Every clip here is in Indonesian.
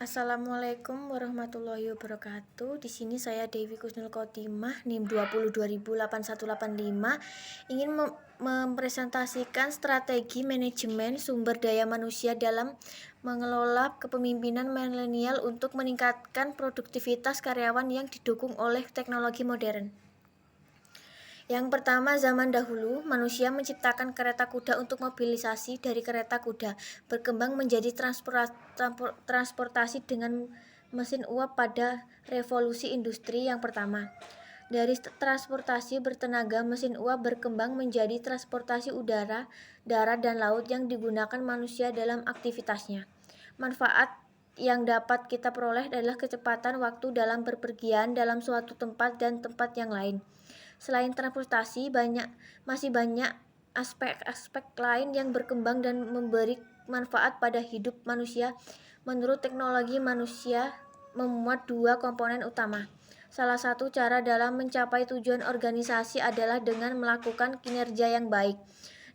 Assalamualaikum warahmatullahi wabarakatuh. Di sini saya Dewi Kusnul Khotimah, NIM 20208185 ingin mempresentasikan strategi manajemen sumber daya manusia dalam mengelola kepemimpinan milenial untuk meningkatkan produktivitas karyawan yang didukung oleh teknologi modern. Yang pertama, zaman dahulu, manusia menciptakan kereta kuda untuk mobilisasi. Dari kereta kuda berkembang menjadi transportasi dengan mesin uap pada revolusi industri yang pertama. Dari transportasi bertenaga mesin uap berkembang menjadi transportasi udara, darat, dan laut yang digunakan manusia dalam aktivitasnya. Manfaat yang dapat kita peroleh adalah kecepatan waktu dalam berpergian dalam suatu tempat dan tempat yang lain. Selain transportasi, masih banyak aspek-aspek lain yang berkembang dan memberi manfaat pada hidup manusia. Menurut teknologi, manusia memuat dua komponen utama. Salah satu cara dalam mencapai tujuan organisasi adalah dengan melakukan kinerja yang baik.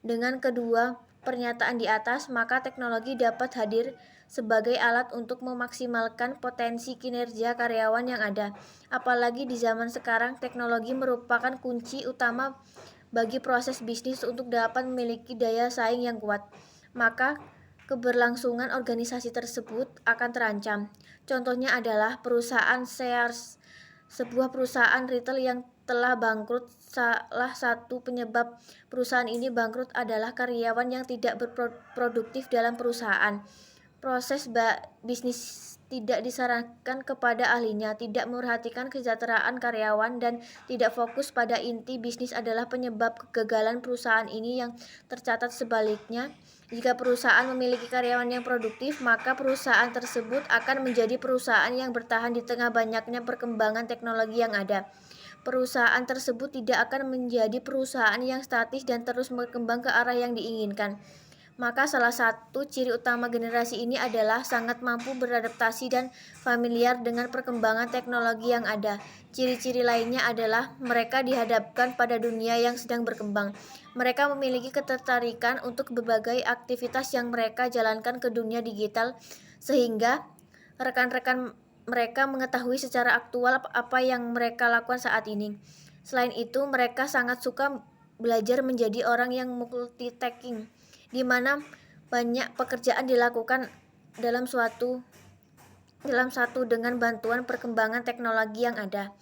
Dengan kedua pernyataan di atas, maka teknologi dapat hadir sebagai alat untuk memaksimalkan potensi kinerja karyawan yang ada. Apalagi di zaman sekarang, teknologi merupakan kunci utama bagi proses bisnis untuk dapat memiliki daya saing yang kuat. Maka keberlangsungan organisasi tersebut akan terancam. Contohnya adalah perusahaan Sears, sebuah perusahaan retail yang telah bangkrut. Salah satu penyebab perusahaan ini bangkrut adalah karyawan yang tidak berproduktif dalam perusahaan. Proses bisnis tidak disarankan kepada ahlinya, tidak memperhatikan kesejahteraan karyawan, dan tidak fokus pada inti bisnis adalah penyebab kegagalan perusahaan ini. Yang tercatat sebaliknya, jika perusahaan memiliki karyawan yang produktif, maka perusahaan tersebut akan menjadi perusahaan yang bertahan di tengah banyaknya perkembangan teknologi yang ada. Perusahaan tersebut tidak akan menjadi perusahaan yang statis dan terus berkembang ke arah yang diinginkan. Maka salah satu ciri utama generasi ini adalah sangat mampu beradaptasi dan familiar dengan perkembangan teknologi yang ada. Ciri-ciri lainnya adalah mereka dihadapkan pada dunia yang sedang berkembang. Mereka memiliki ketertarikan untuk berbagai aktivitas yang mereka jalankan ke dunia digital, sehingga rekan-rekan mereka mengetahui secara aktual apa yang mereka lakukan saat ini. Selain itu, mereka sangat suka belajar menjadi orang yang multitasking, di mana banyak pekerjaan dilakukan dalam satu dengan bantuan perkembangan teknologi yang ada.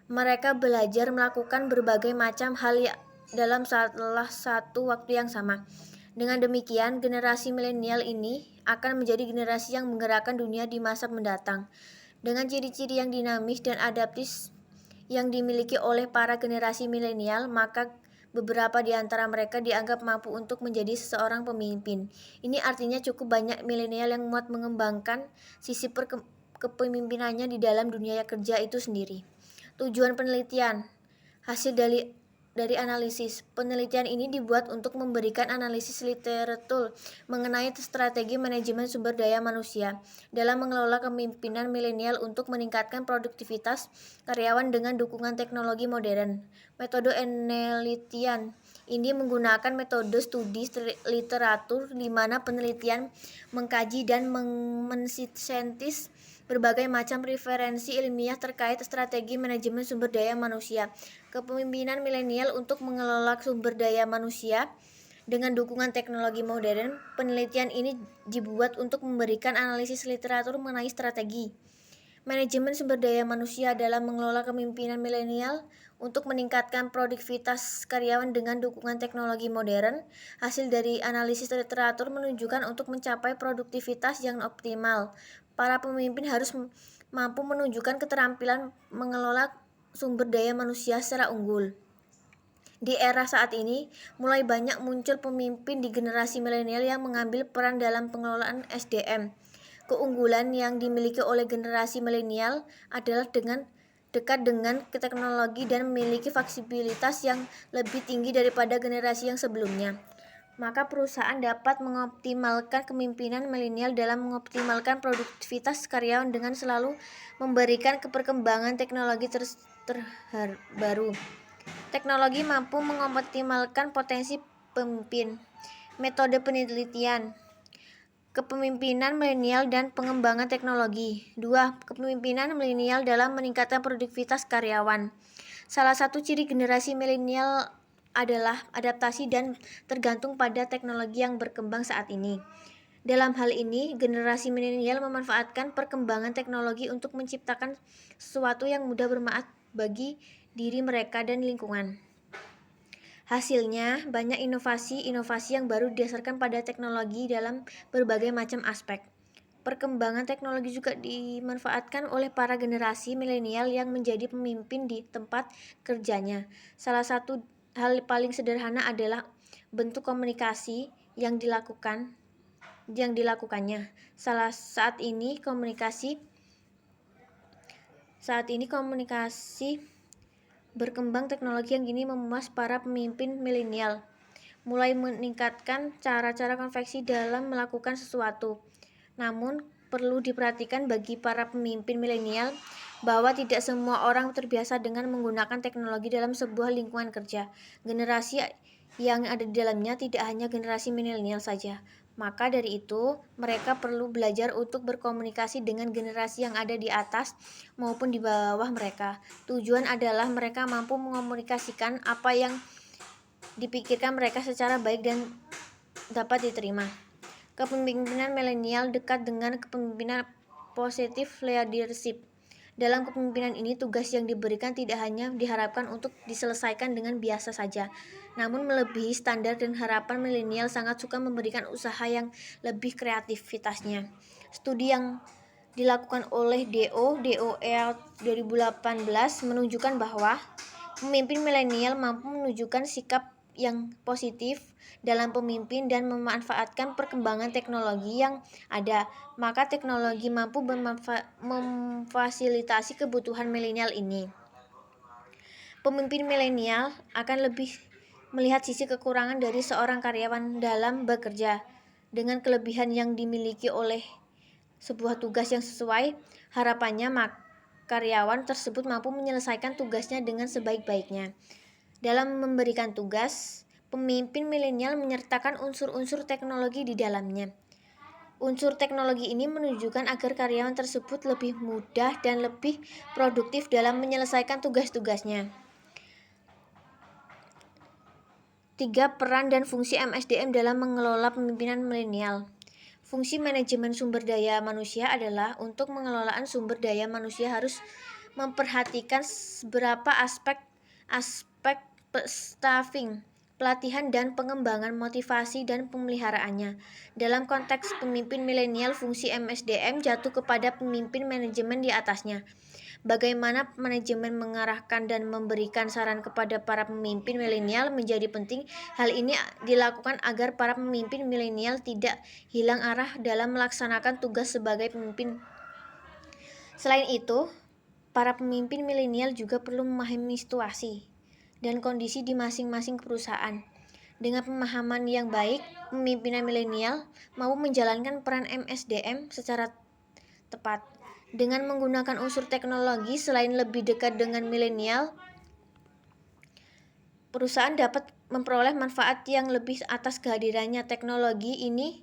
Mereka belajar melakukan berbagai macam hal dalam salah satu waktu yang sama. Dengan demikian, generasi milenial ini akan menjadi generasi yang menggerakkan dunia di masa mendatang. Dengan ciri-ciri yang dinamis dan adaptif yang dimiliki oleh para generasi milenial, maka beberapa di antara mereka dianggap mampu untuk menjadi seseorang pemimpin. Ini artinya cukup banyak milenial yang muat mengembangkan sisi kepemimpinannya di dalam dunia kerja itu sendiri. Tujuan penelitian. Hasil dari analisis. Penelitian ini dibuat untuk memberikan analisis literatur mengenai strategi manajemen sumber daya manusia dalam mengelola kepemimpinan milenial untuk meningkatkan produktivitas karyawan dengan dukungan teknologi modern. Metode penelitian ini menggunakan metode studi literatur, di mana penelitian mengkaji dan mensintesis berbagai macam referensi ilmiah terkait strategi manajemen sumber daya manusia. Kepemimpinan milenial untuk mengelola sumber daya manusia dengan dukungan teknologi modern. Penelitian ini dibuat untuk memberikan analisis literatur mengenai strategi manajemen sumber daya manusia dalam mengelola kepemimpinan milenial untuk meningkatkan produktivitas karyawan dengan dukungan teknologi modern. Hasil dari analisis literatur menunjukkan untuk mencapai produktivitas yang optimal, para pemimpin harus mampu menunjukkan keterampilan mengelola sumber daya manusia secara unggul. Di era saat ini, mulai banyak muncul pemimpin di generasi milenial yang mengambil peran dalam pengelolaan SDM. Keunggulan yang dimiliki oleh generasi milenial adalah dekat dengan teknologi dan memiliki fleksibilitas yang lebih tinggi daripada generasi yang sebelumnya. Maka perusahaan dapat mengoptimalkan kepemimpinan milenial dalam mengoptimalkan produktivitas karyawan dengan selalu memberikan perkembangan teknologi terbaru. Teknologi mampu mengoptimalkan potensi pemimpin. Metode penelitian. Kepemimpinan milenial dan pengembangan teknologi. 2. Kepemimpinan milenial dalam meningkatkan produktivitas karyawan. Salah satu ciri generasi milenial adalah adaptasi dan tergantung pada teknologi yang berkembang saat ini. Dalam hal ini, generasi milenial memanfaatkan perkembangan teknologi untuk menciptakan sesuatu yang mudah bermanfaat bagi diri mereka dan lingkungan. Hasilnya, banyak inovasi-inovasi yang baru didasarkan pada teknologi dalam berbagai macam aspek. Perkembangan teknologi juga dimanfaatkan oleh para generasi milenial yang menjadi pemimpin di tempat kerjanya. Salah satu hal paling sederhana adalah bentuk komunikasi yang dilakukannya. Saat ini komunikasi berkembang teknologi yang kini memuas para pemimpin milenial, mulai meningkatkan cara-cara konveksi dalam melakukan sesuatu. Namun, perlu diperhatikan bagi para pemimpin milenial bahwa tidak semua orang terbiasa dengan menggunakan teknologi dalam sebuah lingkungan kerja. Generasi yang ada di dalamnya tidak hanya generasi milenial saja. Maka dari itu, mereka perlu belajar untuk berkomunikasi dengan generasi yang ada di atas maupun di bawah mereka. Tujuan adalah mereka mampu mengomunikasikan apa yang dipikirkan mereka secara baik dan dapat diterima. Kepemimpinan milenial dekat dengan kepemimpinan positive leadership. Dalam kepemimpinan ini, tugas yang diberikan tidak hanya diharapkan untuk diselesaikan dengan biasa saja, namun melebihi standar dan harapan. Milenial sangat suka memberikan usaha yang lebih kreativitasnya. Studi yang dilakukan oleh DOE 2018 menunjukkan bahwa pemimpin milenial mampu menunjukkan sikap yang positif dalam pemimpin dan memanfaatkan perkembangan teknologi yang ada, maka teknologi mampu memfasilitasi kebutuhan milenial ini. Pemimpin milenial akan lebih melihat sisi kekurangan dari seorang karyawan dalam bekerja. Dengan kelebihan yang dimiliki oleh sebuah tugas yang sesuai harapannya, karyawan tersebut mampu menyelesaikan tugasnya dengan sebaik-baiknya. Dalam memberikan tugas, pemimpin milenial menyertakan unsur-unsur teknologi di dalamnya. Unsur teknologi ini menunjukkan agar karyawan tersebut lebih mudah dan lebih produktif dalam menyelesaikan tugas-tugasnya. 3. Peran dan fungsi MSDM dalam mengelola pemimpinan milenial. Fungsi manajemen sumber daya manusia adalah untuk mengelolaan sumber daya manusia harus memperhatikan beberapa aspek staffing, pelatihan dan pengembangan, motivasi dan pemeliharaannya. Dalam konteks pemimpin milenial, fungsi MSDM jatuh kepada pemimpin manajemen di atasnya. Bagaimana manajemen mengarahkan dan memberikan saran kepada para pemimpin milenial menjadi penting. Hal ini dilakukan agar para pemimpin milenial tidak hilang arah dalam melaksanakan tugas sebagai pemimpin. Selain itu, para pemimpin milenial juga perlu memahami situasi dan kondisi di masing-masing perusahaan. Dengan pemahaman yang baik, pemimpinan milenial mau menjalankan peran MSDM secara tepat. Dengan menggunakan unsur teknologi, selain lebih dekat dengan milenial, perusahaan dapat memperoleh manfaat yang lebih atas kehadirannya teknologi ini.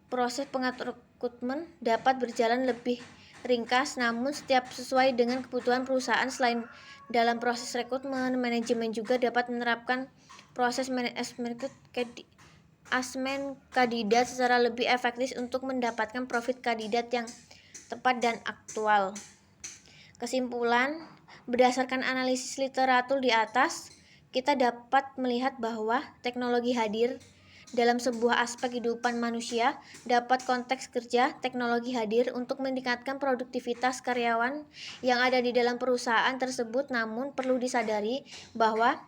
Proses rekrutmen dapat berjalan lebih ringkas, namun setiap sesuai dengan kebutuhan perusahaan. Selain dalam proses rekrutmen, manajemen juga dapat menerapkan proses asesmen kandidat secara lebih efektif untuk mendapatkan profil kandidat yang tepat dan aktual. Kesimpulan, berdasarkan analisis literatur di atas, kita dapat melihat bahwa teknologi hadir dalam sebuah aspek kehidupan manusia. Dapat konteks kerja, teknologi hadir untuk meningkatkan produktivitas karyawan yang ada di dalam perusahaan tersebut. Namun perlu disadari bahwa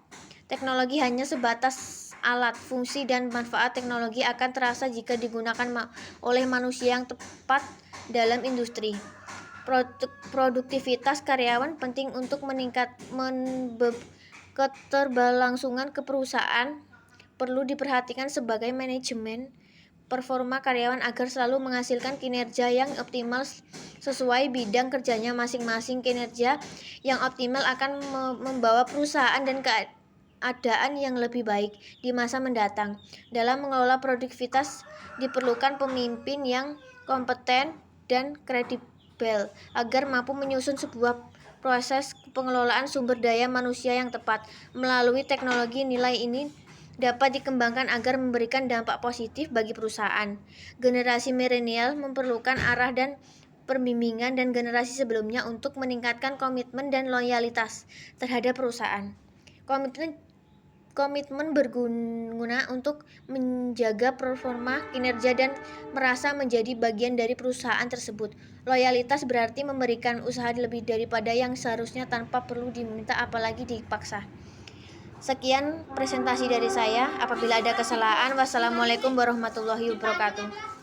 teknologi hanya sebatas alat. Fungsi dan manfaat teknologi akan terasa jika digunakan oleh manusia yang tepat dalam industri. Produktivitas karyawan penting untuk keterberlangsungan perusahaan. Perlu diperhatikan sebagai manajemen performa karyawan agar selalu menghasilkan kinerja yang optimal sesuai bidang kerjanya masing-masing. Kinerja yang optimal akan membawa perusahaan dan keadaan yang lebih baik di masa mendatang. Dalam mengelola produktivitas Diperlukan pemimpin yang kompeten dan kredibel agar mampu menyusun sebuah proses pengelolaan sumber daya manusia yang tepat. Melalui teknologi, nilai ini dapat dikembangkan agar memberikan dampak positif bagi perusahaan. Generasi milenial memerlukan arah dan perbimbingan dan generasi sebelumnya untuk meningkatkan komitmen dan loyalitas terhadap perusahaan. Komitmen berguna untuk menjaga performa, kinerja, dan merasa menjadi bagian dari perusahaan tersebut. Loyalitas berarti memberikan usaha lebih daripada yang seharusnya tanpa perlu diminta apalagi dipaksa. Sekian presentasi dari saya. Apabila ada kesalahan, wassalamualaikum warahmatullahi wabarakatuh.